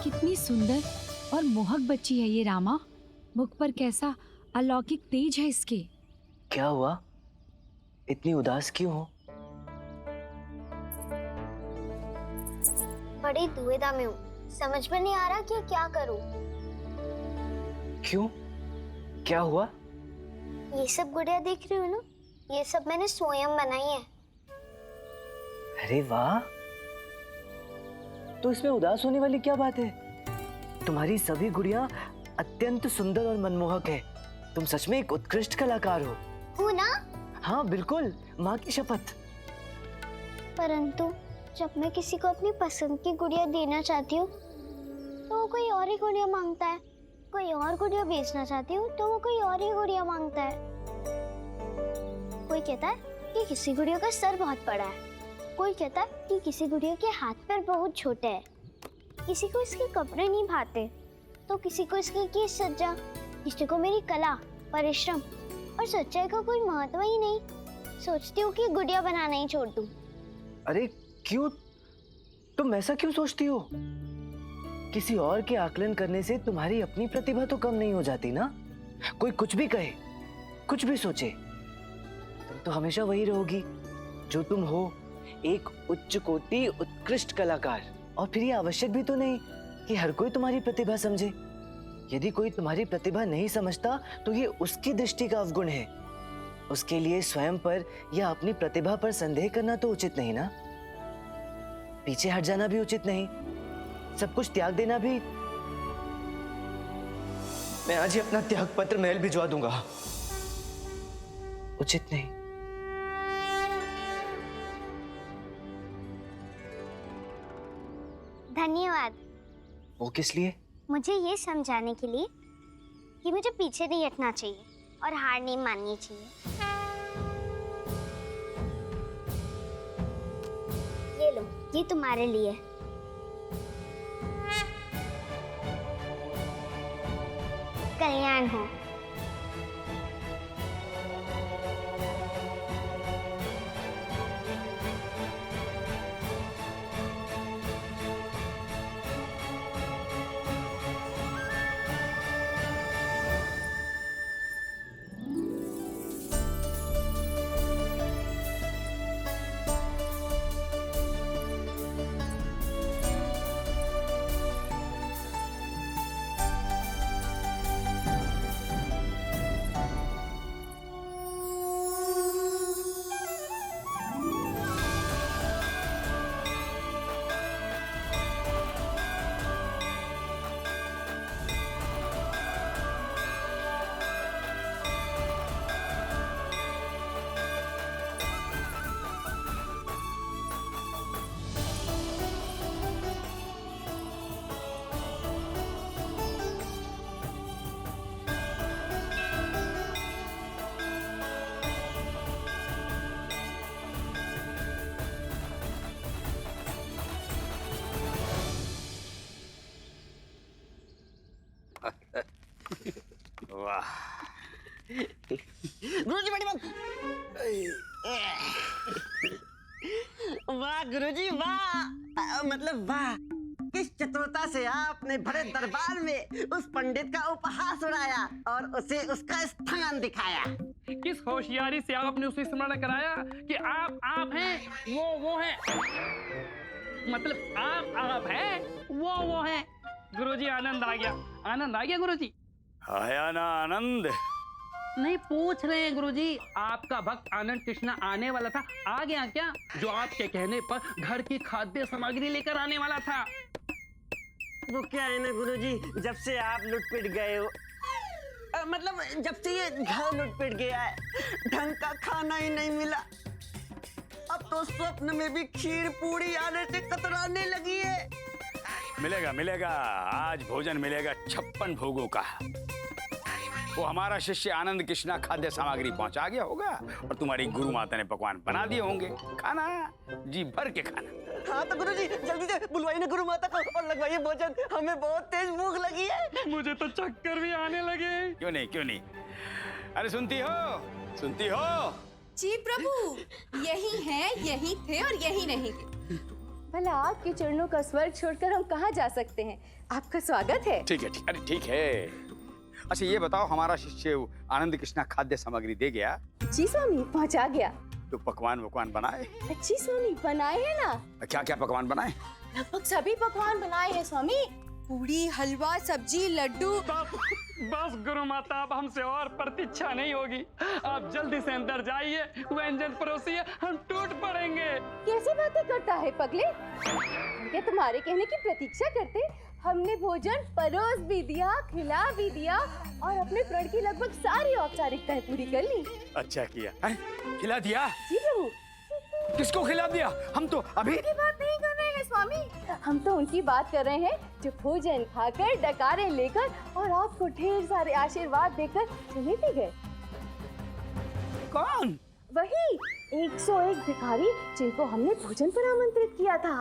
कितनी सुंदर और मोहक बच्ची है ये रामा। मुख पर कैसा अलौकिक तेज है इसके। क्या हुआ, इतनी उदास क्यों हो? बड़ी दुविधा में हूँ, समझ में नहीं आ रहा कि क्या करूँ। क्यों, क्या हुआ? ये सब गुड़िया देख रही हूँ ना, ये सब मैंने स्वयं बनाई है। अरे वाह, तो इसमें उदास होने वाली क्या बात है? तुम्हारी सभी गुड़िया अत्यंत सुंदर और मनमोहक है। तुम सच में एक उत्कृष्ट कलाकार हो। हूँ ना? हाँ बिल्कुल, माँ की शपथ। परंतु जब मैं किसी को अपनी पसंद की गुड़िया देना चाहती हूँ तो वो कोई और ही गुड़िया मांगता है, कोई और गुड़िया बेचना चाहती हूँ तो वो कोई और ही गुड़िया मांगता है। कोई कहता है कि किसी गुड़िया का सर बहुत बड़ा है, कोई कहता है कि किसी गुड़िया के हाथ पैर बहुत छोटे हैं, किसी को इसके कपड़े नहीं भाते, तो किसी को इसकी केस सज्जा, किसी को मेरी कला, परिश्रम और सच्चाई का कोई महत्व ही नहीं। सोचती हूँ कि गुड़िया बनाना ही छोड़ दूँ। अरे क्यों, तुम ऐसा क्यों सोचती हो? किसी और के आकलन करने से तुम्हारी अपनी प्रतिभा तो कम नहीं हो जाती ना। कोई कुछ भी कहे, कुछ भी सोचे, तुम तो हमेशा वही रहोगी जो तुम हो, एक उच्च कोटि उत्कृष्ट कलाकार। और फिर ये आवश्यक भी तो नहीं कि हर कोई तुम्हारी प्रतिभा समझे। यदि कोई तुम्हारी प्रतिभा नहीं समझता तो ये उसकी दृष्टि का अवगुण है। उसके लिए स्वयं पर या अपनी प्रतिभा पर संदेह करना तो उचित नहीं ना। पीछे हट जाना भी उचित नहीं, सब कुछ त्याग देना भी। मैं आज ही अपना त्याग पत्र महल भिजवा दूंगा, उचित नहीं। धन्यवाद। वो किस लिए? मुझे ये समझाने के लिए कि मुझे पीछे नहीं हटना चाहिए और हार नहीं माननी चाहिए। ये लो, ये तुम्हारे लिए। कल्याण हो। वाह गुरुजी, बड़ी बात। वाह गुरुजी वाह, मतलब वाह, किस चतुरता से आपने बड़े दरबार में उस पंडित का उपहास उड़ाया और उसे उसका स्थान दिखाया। किस होशियारी से आपने उसे स्मरण कराया कि आप हैं, वो है, मतलब आप हैं, वो है। गुरुजी आनंद आ गया गुरुजी। आया ना आनंद? नहीं, पूछ रहे हैं गुरुजी, आपका भक्त आनंद कृष्णा आने वाला था, आ गया क्या? जो आपके कहने पर घर की खाद्य सामग्री लेकर आने वाला था। वो क्या है ना गुरुजी, जब से आप लुटपिट गए हो, मतलब जब से ये घर लुटपिट गया है, ढंग का खाना ही नहीं मिला। अब तो स्वप्न में भी खीर पूरी आने से कतराने लगी है। मिलेगा, आज भोजन मिलेगा 56 भोगों का। वो हमारा शिष्य आनंद कृष्णा खाद्य सामग्री पहुंचा गया होगा और तुम्हारी गुरु माता ने पकवान बना दिए होंगे। खाना, जी भर के खाना। हाँ तो गुरुजी जल्दी से बुलवाइए ना गुरु माता को और लगवाइए भोजन, हमें बहुत तेज भूख लगी है। मुझे तो चक्कर भी आने लगे। क्यों नहीं। अरे सुनती हो? जी प्रभु, यही हैं, यही थे और यही रहेंगे। भला आपके चरणों का स्वर्ग छोड़कर हम कहाँ जा सकते हैं? आपका स्वागत है। ठीक है, ठीक, अरे ठीक है। अच्छा ये बताओ, हमारा शिष्य आनंद कृष्णा खाद्य सामग्री दे गया? जी स्वामी, पहुंचा गया। तो पकवान बनाए? जी स्वामी, बनाए हैं ना। क्या क्या पकवान बनाए? लगभग सभी पकवान बनाए हैं स्वामी। पूड़ी, हलवा, सब्जी, लड्डू। बस गुरु माता, अब हमसे और प्रतीक्षा नहीं होगी। आप जल्दी से अंदर जाइए, व्यंजन परोसिए, हम टूट पड़ेंगे। कैसी बातें करता है पगले? क्या तुम्हारे कहने की प्रतीक्षा करते? हमने भोजन परोस भी दिया, खिला भी दिया और अपने प्रण की लगभग सारी औपचारिकताएं पूरी कर ली। अच्छा किया है? खिला दिया? जी प्रभु। किसको खिला दिया? हम तो अभी की बात नहीं कर रहे हैं स्वामी, हम तो उनकी बात कर रहे हैं जो भोजन खाकर, डकारे लेकर और आपको ढेर सारे आशीर्वाद देकर चले भी गए। कौन? वही 101 भिखारी जिनको हमने भोजन पर आमंत्रित किया था।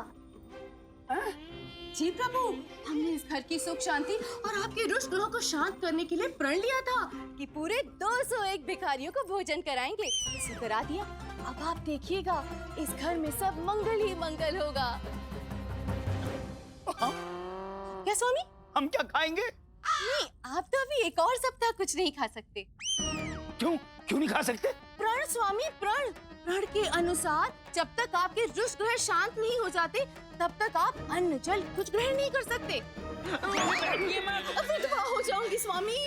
जी प्रभु, हमने इस घर की सुख शांति और आपके रुष्ट ग्रहों को शांत करने के लिए प्रण लिया था कि पूरे 201 भिखारियों को भोजन कराएंगे। इसे करा दिया। अब आप देखिएगा, इस घर में सब मंगल ही मंगल होगा। क्या स्वामी? हम क्या खाएंगे? नहीं, आप तो अभी एक और सप्ताह कुछ नहीं खा सकते। क्यों क्यों नहीं खा सकते? प्रण स्वामी, प्रण। प्रण के अनुसार जब तक आपके रुष्ट ग्रह शांत नहीं हो जाते तब तक आप अन्न जल कुछ ग्रहण नहीं कर सकते। विधवा हो जाऊंगी स्वामी।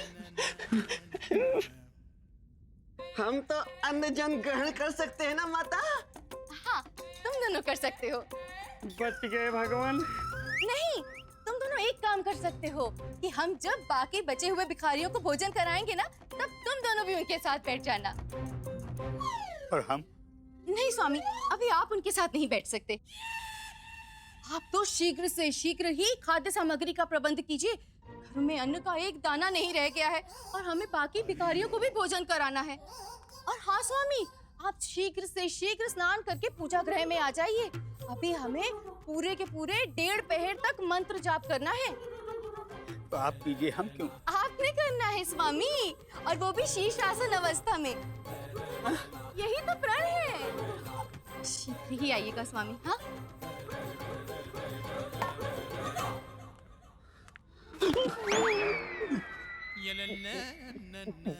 हम तो अन्न जन ग्रहण कर सकते हैं ना माता? हाँ, तुम दोनों कर सकते हो। बच गए भगवान। नहीं, तुम दोनों एक काम कर सकते हो कि हम जब बाकी बचे हुए भिखारियों को भोजन कराएंगे ना, तब तुम दोनों भी उनके साथ बैठ जाना। और हम? नहीं स्वामी, अभी आप उनके साथ नहीं बैठ सकते। आप तो शीघ्र से शीघ्र ही खाद्य सामग्री का प्रबंध कीजिए। घर में अन्न का एक दाना नहीं रह गया है और हमें बाकी भिखारियों को भी भोजन कराना है। और हाँ स्वामी, आप शीघ्र से शीघ्र स्नान करके पूजा गृह में आ जाइए। अभी हमें पूरे के पूरे 1.5 पहर तक मंत्र जाप करना है। तो आप कीजिए, हम क्यों? आपने करना है स्वामी, और वो भी शीर्षासन अवस्था में। यही तो प्रण है। शीघ्र ही आइएगा स्वामी। हाँ,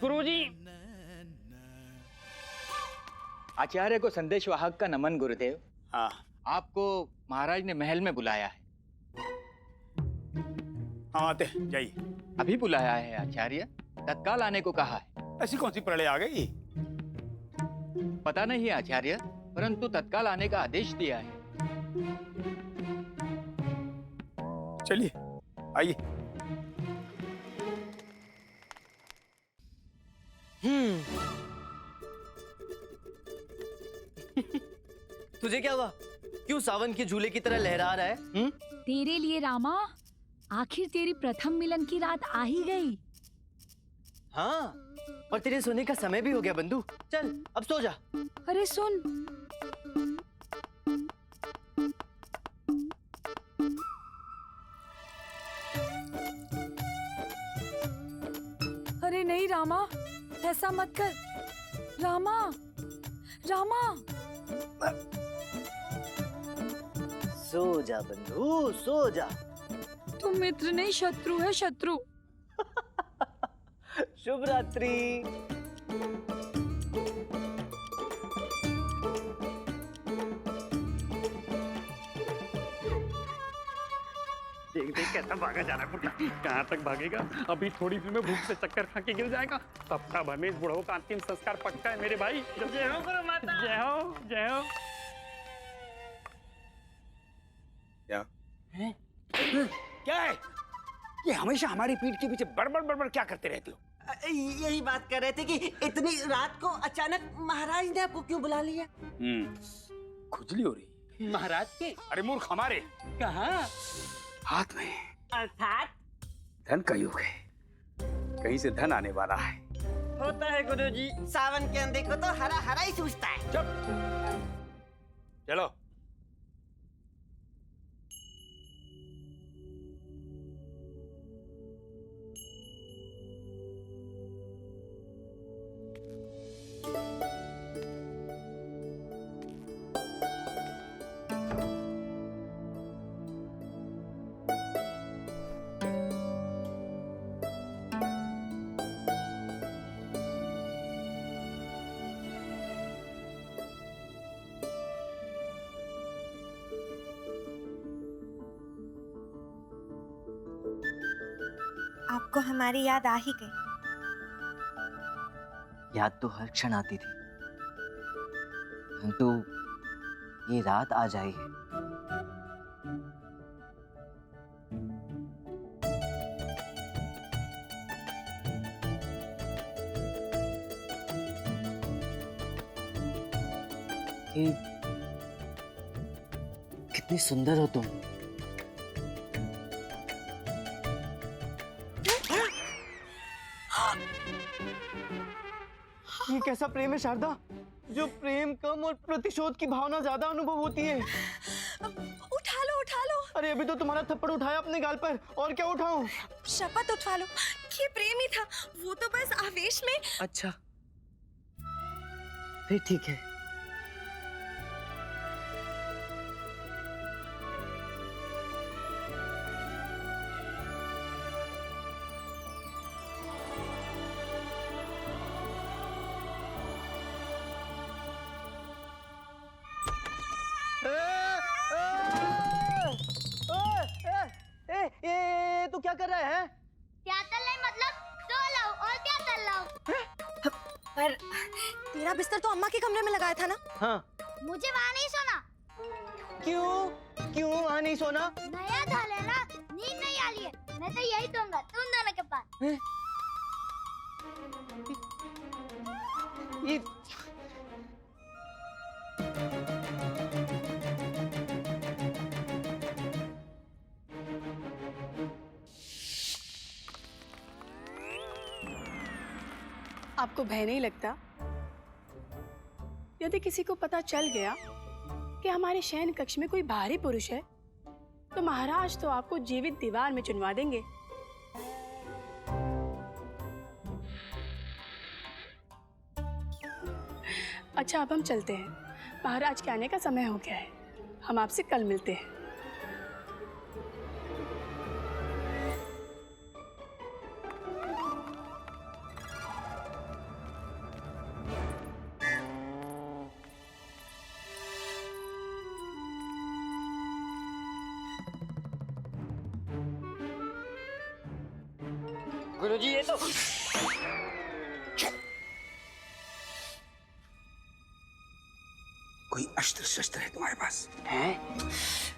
गुरुजी, आचार्य को संदेश वाहक का नमन गुरुदेव। हाँ, आपको महाराज ने महल में बुलाया है। हम आते हैं, जाइए। अभी बुलाया है आचार्य, तत्काल आने को कहा है। ऐसी कौन सी प्रलय आ गई? पता नहीं आचार्य, परंतु तत्काल आने का आदेश दिया है। चलिए, आइए। तुझे क्या हुआ? क्यों सावन के झूले की तरह लहरा रहा है? तेरे लिए रामा, आखिर तेरी प्रथम मिलन की रात आ ही गई। हाँ, और तेरे सोने का समय भी हो गया बंधु। चल अब सो जा। अरे सुन, अरे नहीं रामा, ऐसा मत कर। रामा, रामा। सो जा बंधु, सो जा। तू मित्र नहीं, शत्रु है, शत्रु। शुभ रात्रि। देख देख कैसा भागा जा रहा है बुढ़ा। कहाँ तक भागेगा? अभी थोड़ी देर में भूख से चक्कर खा के गिर जाएगा। सप्ताह भर में इस बुढ़ऊ का अंतिम संस्कार पक्का है मेरे भाई। जय हो गुरु माता। जय हो, जय हो। क्या है? क्या है ये? हमेशा हमारी पीठ के पीछे बड़बड़ बड़बड़ क्या करते रहते हो? यही बात कर रहे थे कि इतनी रात को अचानक महाराज ने आपको क्यों बुला लिया? खुजली हो रही। महाराज के? अरे मूर्ख, हमारे कहाँ? हाथ में। अर्थात धन का योग है, कहीं से धन आने वाला है। होता है गुरुजी, सावन के अंधे को तो हरा हरा ही सूझता है। चुप, चलो। को हमारी याद आ ही गई। याद तो हर क्षण आती थी, परंतु ये रात आज आई है। कि कितनी सुंदर हो तुम। ये कैसा प्रेम है शारदा, जो प्रेम कम और प्रतिशोध की भावना ज्यादा अनुभव होती है। उठा लो उठा लो। अरे अभी तो तुम्हारा थप्पड़ उठाया अपने गाल पर, और क्या उठाऊं? शपथ उठा लो, ये प्रेम ही था, वो तो बस आवेश में। अच्छा फिर ठीक है। तू क्या कर रहा है? क्या चल रहा है मतलब? सो लो और क्या चल रहा हूँ? पर तेरा बिस्तर तो अम्मा के कमरे में लगाया था ना? हाँ। मुझे वहाँ नहीं सोना। क्यों वहाँ नहीं सोना? नया घर है ना, नींद नहीं आ रही है। मैं तो यही सोऊंगा तुम दोनों के पास। ये आपको भय नहीं लगता? यदि किसी को पता चल गया कि हमारे शयन कक्ष में कोई बाहरी पुरुष है, तो महाराज तो आपको जीवित दीवार में चुनवा देंगे। अच्छा अब हम चलते हैं, महाराज के आने का समय हो गया है। हम आपसे कल मिलते हैं। गुरुजी ये तो कोई अस्त्र शस्त्र है तुम्हारे पास? हैं?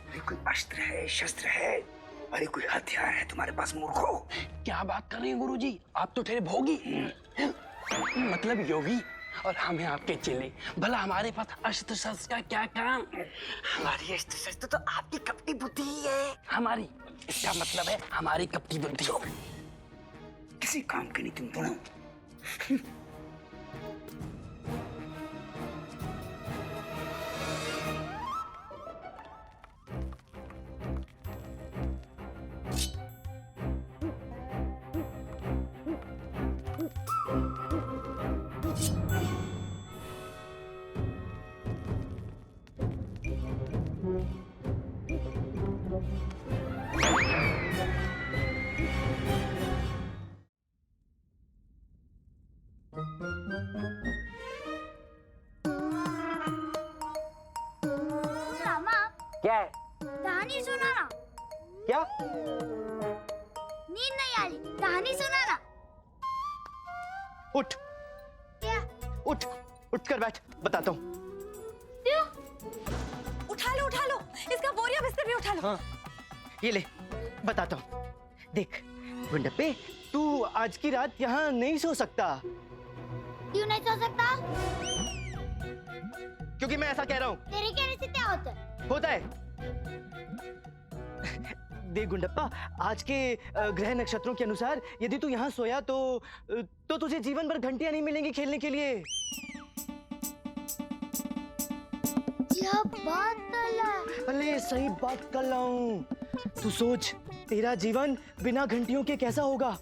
अरे कोई अस्त्र है, शस्त्र है, अरे कोई हथियार है तुम्हारे पास मूर्खो? क्या बात कर रहे हैं गुरुजी? आप तो ठहरे भोगी, मतलब योगी, और हम हैं आपके चेले। भला हमारे पास अस्त्र शस्त्र का क्या काम? हमारी अस्त्र शस्त्र तो आपकी कपटी बुद्धि ही है। हमारी, इसका मतलब है हमारी कपटी बुद्धि हो। किसी काम के नहीं तुम दोनों। मामा क्या है? कहानी सुनाना। क्या? नींद नहीं आ रही, कहानी सुनाना। उठ क्या? उठ उठ कर बैठ, बताता हूँ। क्यों? उठा लो, इसका बोरिया बिस्तर भी उठा लो। हाँ ये ले, बताता हूँ। देख गुंडप्पे, तू आज की रात यहाँ नहीं सो सकता। क्यों नहीं सो सकता? क्योंकि मैं ऐसा कह रहा हूँ। तेरे कहने से क्या होता है? देख गुंडप्पा, आज के ग्रह नक्षत्रों के अनुसार यदि तू यहाँ सोया तो तुझे जीवन भर घंटियां नहीं मिलेंगी खेलने के लिए। क्या बात कर रहा है? अरे सही बात कर रहा हूँ। तू सोच, तेरा जीवन बिना घंटियों के कैसा होगा?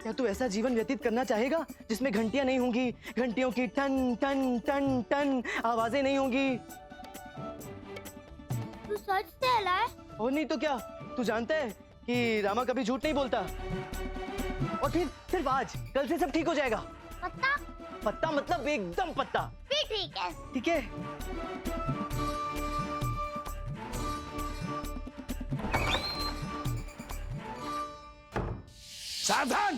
क्या तू ऐसा जीवन व्यतीत करना चाहेगा जिसमें घंटियां नहीं होंगी, घंटियों की टन टन टन टन आवाजें नहीं होंगी? तू सच कह रहा है? और नहीं तो क्या, तू जानता है कि रामा कभी झूठ नहीं बोलता। और फिर सिर्फ आज, कल से सब ठीक हो जाएगा। पत्ता? पत्ता मतलब एकदम पत्ता। भी ठीक है। ठीक है। सावधान,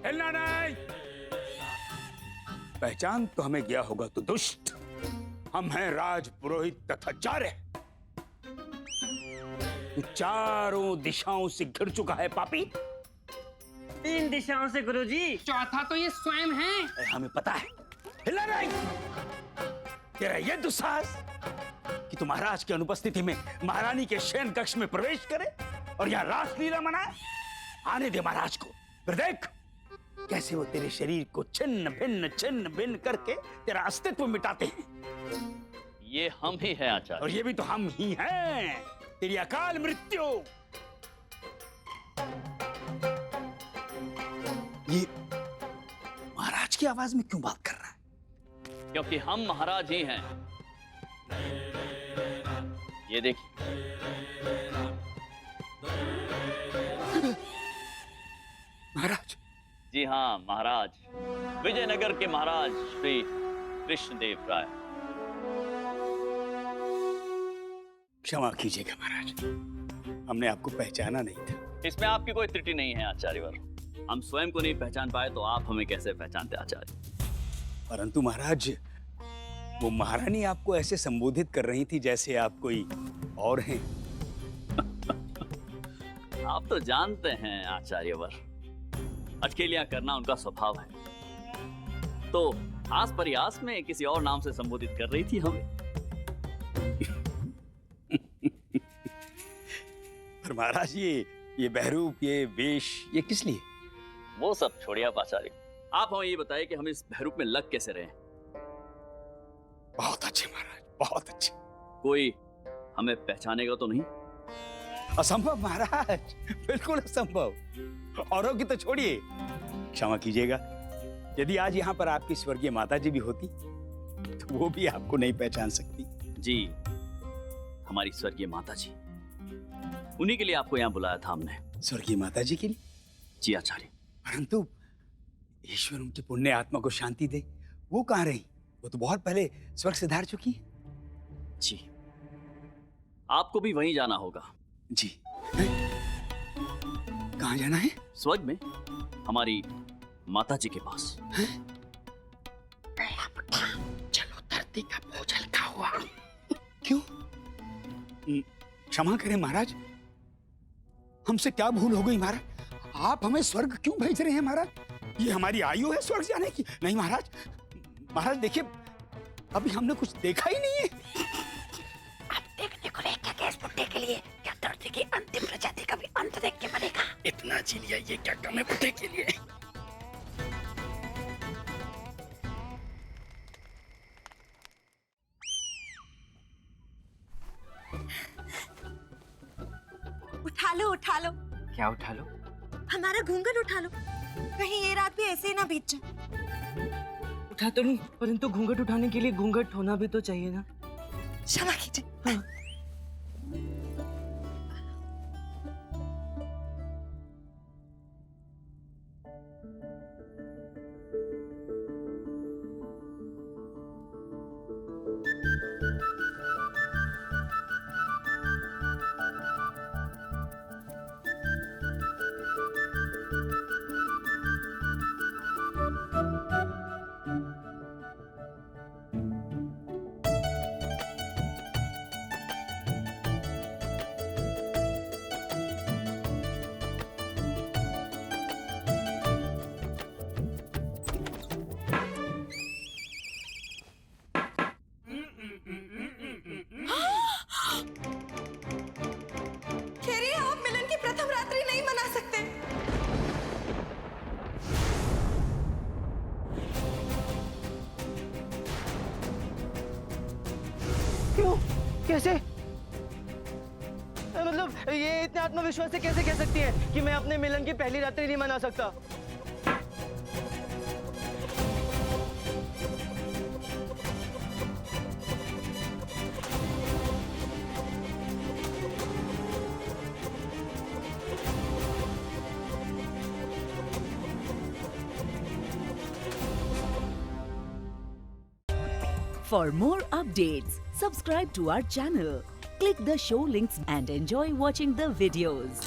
हिलना नहीं। पहचान तो हमें गया होगा तो दुष्ट, हम हैं राज पुरोहित तथाचार्य। तू चारों दिशाओं से घिर चुका है पापी। 3 दिशाओं से गुरुजी। चौथा तो ये स्वयं है। हमें पता है, हिलना नहीं। तेरा ये दुस्साहस कि तू महाराज की अनुपस्थिति में महारानी के शयन कक्ष में प्रवेश करे और यहाँ रासलीला मनाए। आने दे महाराज को, फिर देख कैसे वो तेरे शरीर को छिन्न भिन्न करके तेरा अस्तित्व मिटाते हैं। ये हम ही हैं आचार्य। और ये भी तो हम ही हैं, तेरी अकाल मृत्यु। ये महाराज की आवाज में क्यों बात कर रहा है? क्योंकि हम महाराज ही हैं। ये देखिए, महाराज। जी हाँ, महाराज, विजयनगर के महाराज श्री कृष्णदेव राय। क्षमा कीजिएगा महाराज, हमने आपको पहचाना नहीं था। इसमें आपकी कोई त्रुटि नहीं है आचार्यवर। हम स्वयं को नहीं पहचान पाए तो आप हमें कैसे पहचानते आचार्य? परंतु महाराज, वो महारानी आपको ऐसे संबोधित कर रही थी जैसे आप कोई और हैं। आप तो जानते हैं आचार्यवर, अटखेलियां करना उनका स्वभाव है। तो आस परियास में किसी और नाम से संबोधित कर रही थी हमें। पर महाराज, ये बहरूप, ये वेश, ये किस लिए? वो सब छोड़िए आप आचार्य। आप हमें ये बताइए कि हम इस बहरूप में लग कैसे रहे? बहुत अच्छे महाराज, बहुत अच्छे। कोई हमें पहचानेगा तो नहीं? असंभव महाराज, बिल्कुल असंभव। औरों की तो छोड़िए, क्षमा कीजिएगा, यदि आज यहाँ पर आपकी स्वर्गीय माता जी भी होती तो वो भी आपको नहीं पहचान सकती। जी, हमारी स्वर्गीय माता जी, उन्हीं के लिए आपको यहाँ बुलाया था हमने। स्वर्गीय माता जी के लिए? जी आचार्य। परंतु ईश्वर उनकी पुण्य आत्मा को शांति दे, वो कहाँ रही? वो तो बहुत पहले स्वर्ग से धार चुकी है। जी, आपको भी वहीं जाना होगा। जी। कहाँ जाना है? स्वर्ग में, हमारी माता जी के पास। चलो, धरती का बोझ हल्का हुआ। क्यों? क्षमा करें महाराज, हमसे क्या भूल हो गई महाराज? आप हमें स्वर्ग क्यों भेज रहे हैं महाराज? ये हमारी आयु है स्वर्ग जाने की? नहीं महाराज, महाराज देखिए, अभी हमने कुछ देखा ही नहीं है। अब देखने को रह क्या इस बुड्ढे के लिए? क्या धरती की अंतिम प्रजाति का भी अंत देख के मरेगा? इतना जी लिया, ये क्या कम है बुड्ढे के लिए? उठा लो, उठा लो। क्या उठा लो? हमारा घूंघट उठा लो, कहीं ये रात भी ऐसे ही ना बीत जाए। उठा तो नहीं, परंतु घूंघट उठाने के लिए घूंघट होना भी तो चाहिए ना। क्षमा कीजिए। हाँ। खेरी, आप मिलन की प्रथम रात्रि नहीं मना सकते। क्यों? कैसे? मतलब ये इतने आत्मविश्वास से कैसे कह सकती है कि मैं अपने मिलन की पहली रात्रि नहीं मना सकता? For more updates, subscribe to our channel, click the show links and enjoy watching the videos.